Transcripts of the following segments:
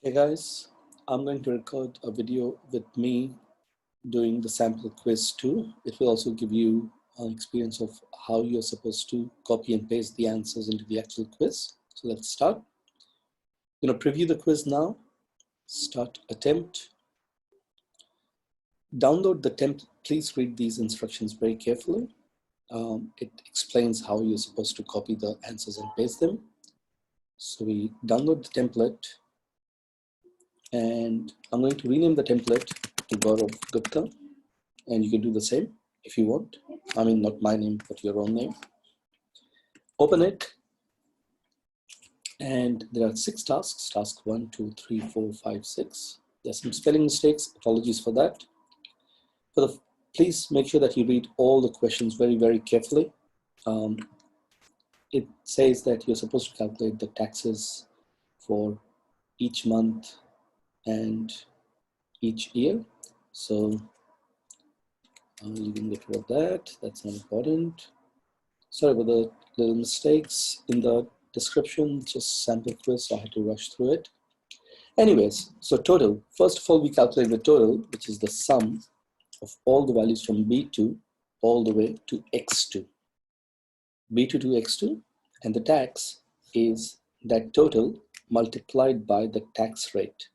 Hey guys, I'm going to record a video with me doing the sample quiz too. It will also give you an experience of how you're supposed to copy and paste the answers into the actual quiz. So let's start. I'm going to preview the quiz now. Start attempt. Download the template. Please read these instructions very carefully. It explains how you're supposed to copy the answers and paste them. So we download the template. And I'm going to rename the template to Gaurav Gupta, and you can do the same if you want. I mean, not my name, but your own name. Open it, and there are 6 tasks. Task 1, 2, 3, 4, 5, 6. There's some spelling mistakes. Apologies for that. Please make sure that you read all the questions very, very carefully. It says that you're supposed to calculate the taxes for each month and each year. So you can get rid of that. That's not important. Sorry about the little mistakes in the description, just sample quiz, so I had to rush through it. Anyways, so total. First of all, we calculate the total, which is the sum of all the values from B2 all the way to X2. B2 to X2, and the tax is that total multiplied by the tax rate,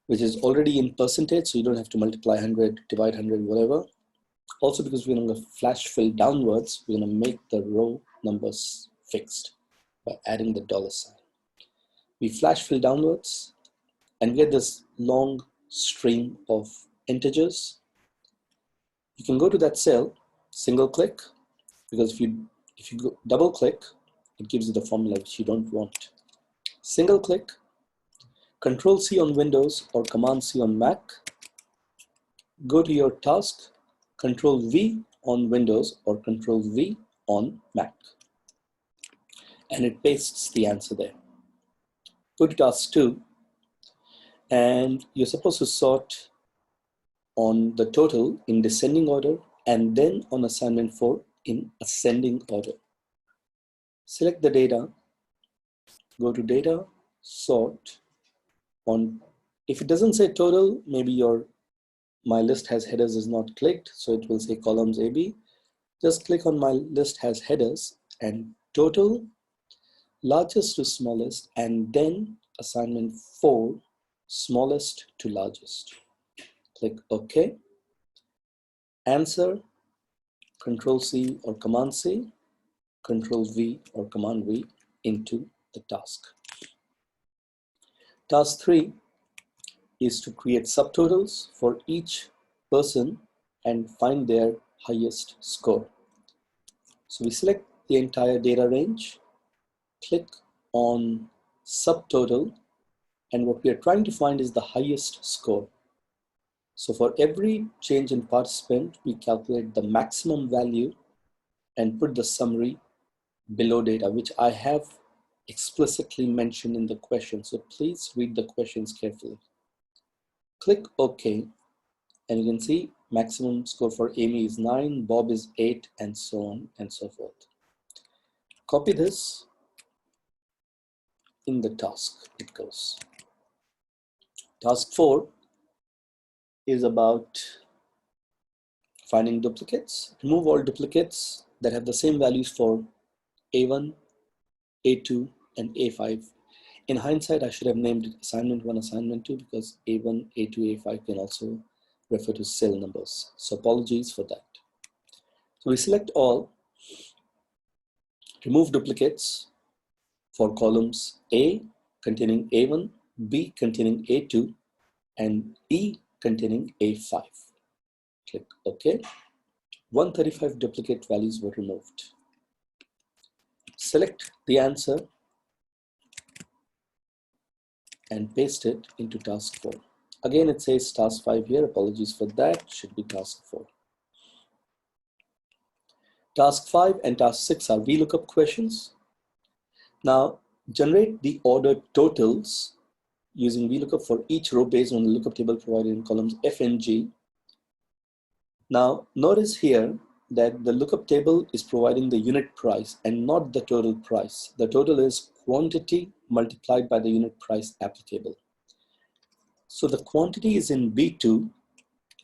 which is already in percentage, so you don't have to multiply 100, divide 100, whatever. Also, because we're going to flash fill downwards, we're going to make the row numbers fixed by adding the $sign. We flash fill downwards and get this long string of integers. You can go to that cell, single click, because if you go double click, it gives you the formula which you don't want. Single click, Control C on Windows or Command C on Mac. Go to your task, Control V on Windows or Control V on Mac. And it pastes the answer there. Go to task 2, and you're supposed to sort on the total in descending order and then on assignment 4 in ascending order. Select the data, go to data, sort on. If it doesn't say total, maybe my list has headers is not clicked, so it will say columns AB. Just click on my list has headers and total, largest to smallest, and then assignment 4, smallest to largest. Click OK. Answer, Control C or Command C, Control V or Command V into the task. Task 3 is to create subtotals for each person and find their highest score. So we select the entire data range, click on subtotal, and what we are trying to find is the highest score. So for every change in participant, we calculate the maximum value and put the summary below data, which I have explicitly mentioned in the question. So please read the questions carefully. Click OK, and you can see maximum score for Amy is 9, Bob is 8, and so on and so forth. Copy this in the task. It goes. Task 4 is about finding duplicates. Remove all duplicates that have the same values for A1, A2, and A5. In hindsight, I should have named it assignment 1, assignment 2, because A1, A2, A5 can also refer to cell numbers. So apologies for that. So we select all, remove duplicates for columns A containing A1, B containing A2, and E containing A5. Click OK. 135 duplicate values were removed. Select the answer and paste it into task 4. Again, it says task 5 here. Apologies for that. Should be task 4. Task 5 and task 6 are VLOOKUP questions. Now, generate the ordered totals using VLOOKUP for each row based on the lookup table provided in columns F and G. Now, notice here that the lookup table is providing the unit price and not the total price. The total is quantity multiplied by the unit price applicable. So the quantity is in B2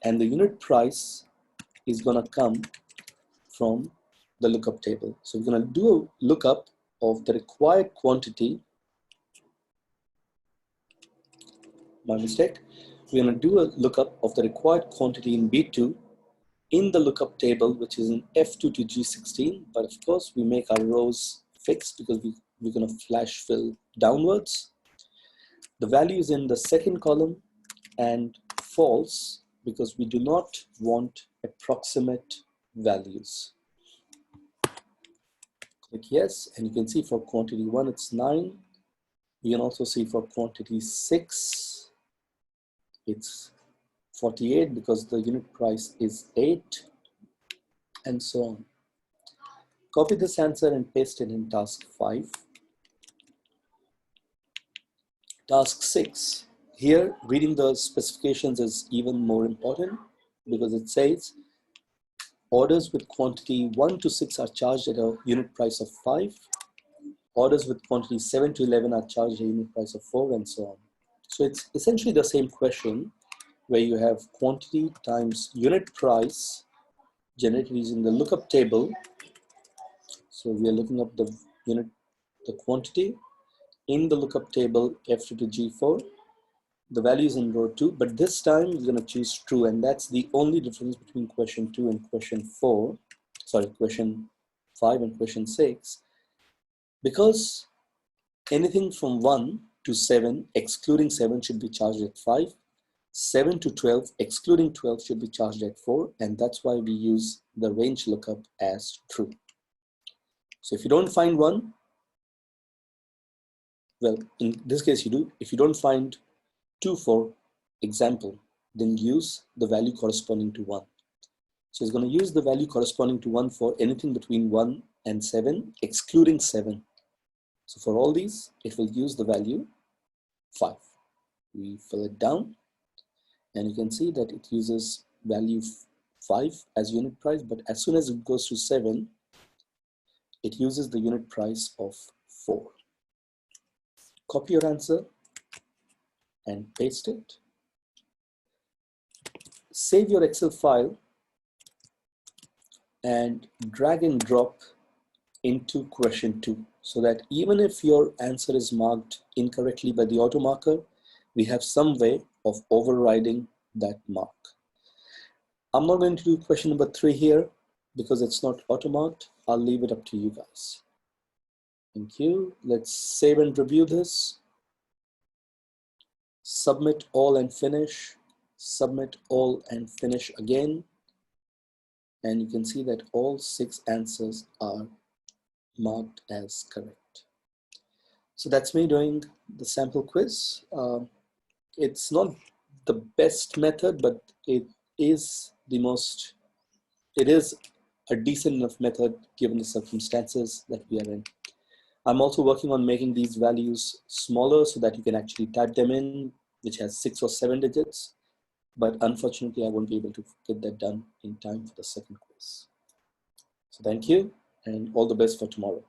and the unit price is going to come from the lookup table. So we're going to do a lookup of the required quantity. My mistake. We're going to do a lookup of the required quantity in B2 in the lookup table, which is in F2 to G16. But of course, we make our rows fixed because we're going to flash fill downwards. The value is in the second column and false because we do not want approximate values. Click yes, and you can see for quantity 1 it's 9. You can also see for quantity 6 it's 48 because the unit price is 8, and so on. Copy this answer and paste it in task 5. Task 6. Here, reading the specifications is even more important because it says orders with quantity 1 to 6 are charged at a unit price of 5. Orders with quantity 7 to 11 are charged at a unit price of 4, and so on. So it's essentially the same question where you have quantity times unit price generated using the lookup table. So we are looking up the quantity in the lookup table F2 to G4. The value is in row 2, but this time we're going to choose true, and that's the only difference between question 2 and question 4. Sorry, question 5 and question 6. Because anything from 1 to 7, excluding 7, should be charged at 5. 7 to 12, excluding 12, should be charged at 4, and that's why we use the range lookup as true. So if you don't find 1, well, in this case you do. If you don't find 2 for example, then use the value corresponding to 1. So it's going to use the value corresponding to 1 for anything between 1 and 7, excluding 7. So for all these, it will use the value 5. We fill it down, and you can see that it uses value 5 as unit price, but as soon as it goes to 7, it uses the unit price of 4. Copy your answer and paste it. Save your Excel file and drag and drop into question 2 so that even if your answer is marked incorrectly by the auto marker, we have some way of overriding that mark. I'm not going to do question number 3 here because it's not auto marked. I'll leave it up to you guys. Thank you. Let's save and review this. Submit all and finish. Submit all and finish again. And you can see that all 6 answers are marked as correct. So that's me doing the sample quiz. It's not the best method, but it is a decent enough method given the circumstances that we are in. I'm also working on making these values smaller so that you can actually type them in, which has 6 or 7 digits. But unfortunately, I won't be able to get that done in time for the second quiz. So thank you, and all the best for tomorrow.